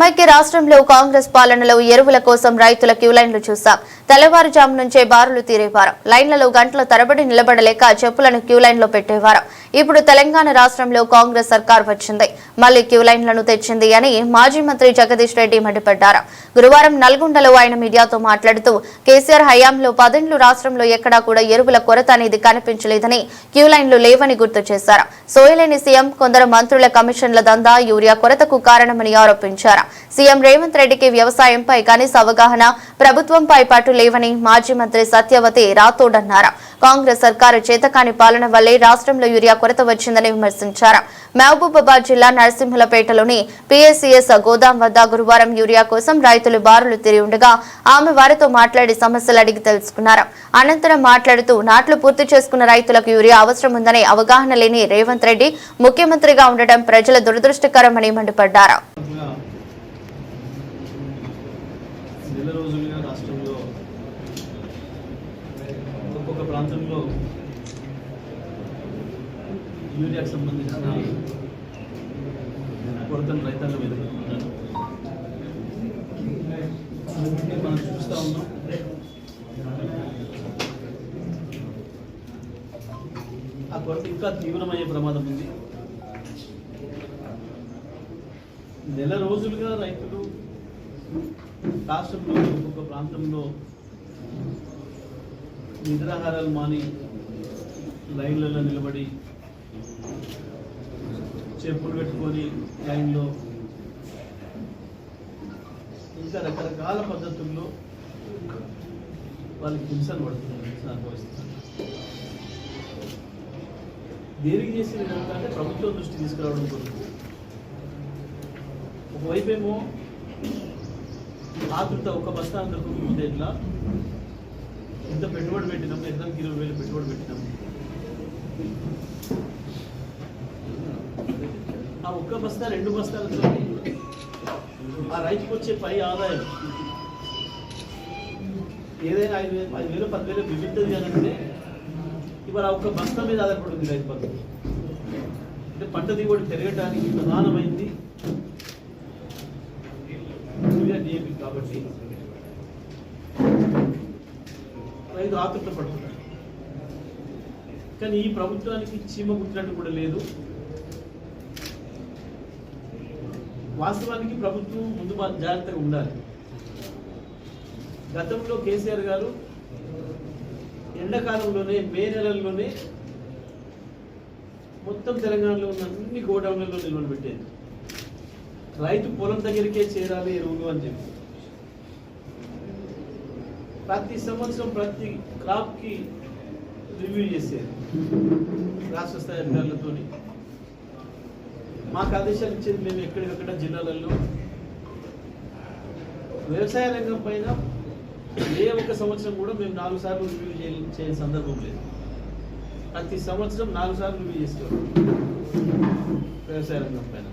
సమైక్య రాష్ట్రంలో కాంగ్రెస్ పాలనలో ఎరువుల కోసం రైతుల క్యూలైన్లు చూశాం. తెల్లవారుజాము నుంచే బారులు తీరేవారు. లైన్లలో గంటల తరబడి నిలబడలేక చెప్పులను క్యూలైన్లో పెట్టేవారు. ఇప్పుడు తెలంగాణ రాష్ట్రంలో కాంగ్రెస్ సర్కార్ వచ్చింది, మళ్లీ క్యూలైన్లను తెచ్చింది అని మాజీ మంత్రి జగదీష్ రెడ్డి మండిపడ్డారు. గురువారం నల్గొండలో ఆయన మీడియాతో మాట్లాడుతూ కేసీఆర్ హయాంలో 10 ఏళ్లు రాష్ట్రంలో ఎక్కడా కూడా ఎరువుల కొరత అనేది కనిపించలేదని, క్యూలైన్లు లేవని గుర్తు చేశారు. సోయలేని సీఎం, కొందరు మంత్రుల కమిషన్ల దందా యూరియా కొరతకు కారణమని ఆరోపించారు. సీఎం రేవంత్ రెడ్డికి వ్యవసాయంపై కనీస అవగాహన, ప్రభుత్వంపై పట్టు లేవని మాజీ మంత్రి సత్యవతి రాథోడ్ అన్నారు. కాంగ్రెస్ సర్కారు చేతకాని పాలన వల్లే రాష్ట్రంలో యూరియా కొరత వచ్చిందని విమర్శించారు. మహబూబాబాద్ జిల్లా నరసింహులపేటలోని పీఏసీఎస్ గోదాం వద్ద గురువారం యూరియా కోసం రైతులు బారులు తిరిగి ఉండగా ఆమె వారితో మాట్లాడి సమస్యలు అడిగి తెలుసుకున్నారు. అనంతరం మాట్లాడుతూ నాట్లు పూర్తి చేసుకున్న రైతులకు యూరియా అవసరం ఉందనే అవగాహన లేని రేవంత్ రెడ్డి ముఖ్యమంత్రిగా ఉండటం ప్రజల దురదృష్టకరమని మండిపడ్డారు. నెల రోజులుగా రాష్ట్రంలో ఒక్కొక్క ప్రాంతంలో యూరియాకు సంబంధించిన కొరతను రైతాంగం ఎదుర్కొంటున్నారు. మనం చూస్తూ ఉన్నాం. ఆ కొరత ఇంకా తీవ్రమయ్యే ప్రమాదం ఉంది. నెల రోజులుగా రైతులు రాష్ట్రంలో ఒక్కొక్క ప్రాంతంలో నిద్రాహారాలు మాని లైన్లలో నిలబడి చెప్పులు పెట్టుకొని లైన్లో ఇంకా రకరకాల పద్ధతుల్లో వాళ్ళకి హింసలు పడుతున్నారు, అనుభవిస్తున్నారు. దేనికి చేసిన అంటే ప్రభుత్వం దృష్టి తీసుకురావడం కొరకు ఒకవైపేమో ఆతృత ఒక బస్తా అందరికి ముందు ఎట్లా ఇంత పెట్టుబడి పెట్టినాం, ఎకరానికి 20,000 పెట్టుబడి పెట్టినాం. ఆ ఒక్క బస్తా 2 బస్తాలతో ఆ రైతుకు వచ్చే పై ఆదాయం ఏదైనా 5,000, 10,000 మిగులుతుంది అని అంటే ఇవాళ ఒక్క బస్తా మీద ఆధారపడుతుంది రైతు పద్ధతి. అంటే పంట దిగుబడి పెరగడానికి ప్రధానమైంది కాబట్టి రైతు ఆతృత పడుతున్నాడు. కానీ ఈ ప్రభుత్వానికి చీమ కుట్టినట్టు కూడా లేదు. వాస్తవానికి ప్రభుత్వం ముందు జాగ్రత్తగా ఉండాలి. గతంలో కేసీఆర్ గారు ఎండాకాలంలోనే మే నెలల్లోనే మొత్తం తెలంగాణలో ఉన్న అన్ని గోడౌన్లలో నిల్వలు పెట్టేది. రైతు పొలం దగ్గరికే చేరాలి ఎరువులు అని చెప్పి ప్రతి సంవత్సరం ప్రతి క్రాప్కి రివ్యూ చేసేది రాష్ట్ర స్థాయి అధికారులతో. మాకు ఆదేశాలు ఇచ్చేది మేము ఎక్కడికక్కడ జిల్లాలలో వ్యవసాయ రంగం పైన ఏ ఒక్క సంవత్సరం కూడా మేము 4 సార్లు రివ్యూ చేయని సందర్భం లేదు. ప్రతి సంవత్సరం 4 సార్లు రివ్యూ చేసేవాళ్ళం వ్యవసాయ రంగం పైన.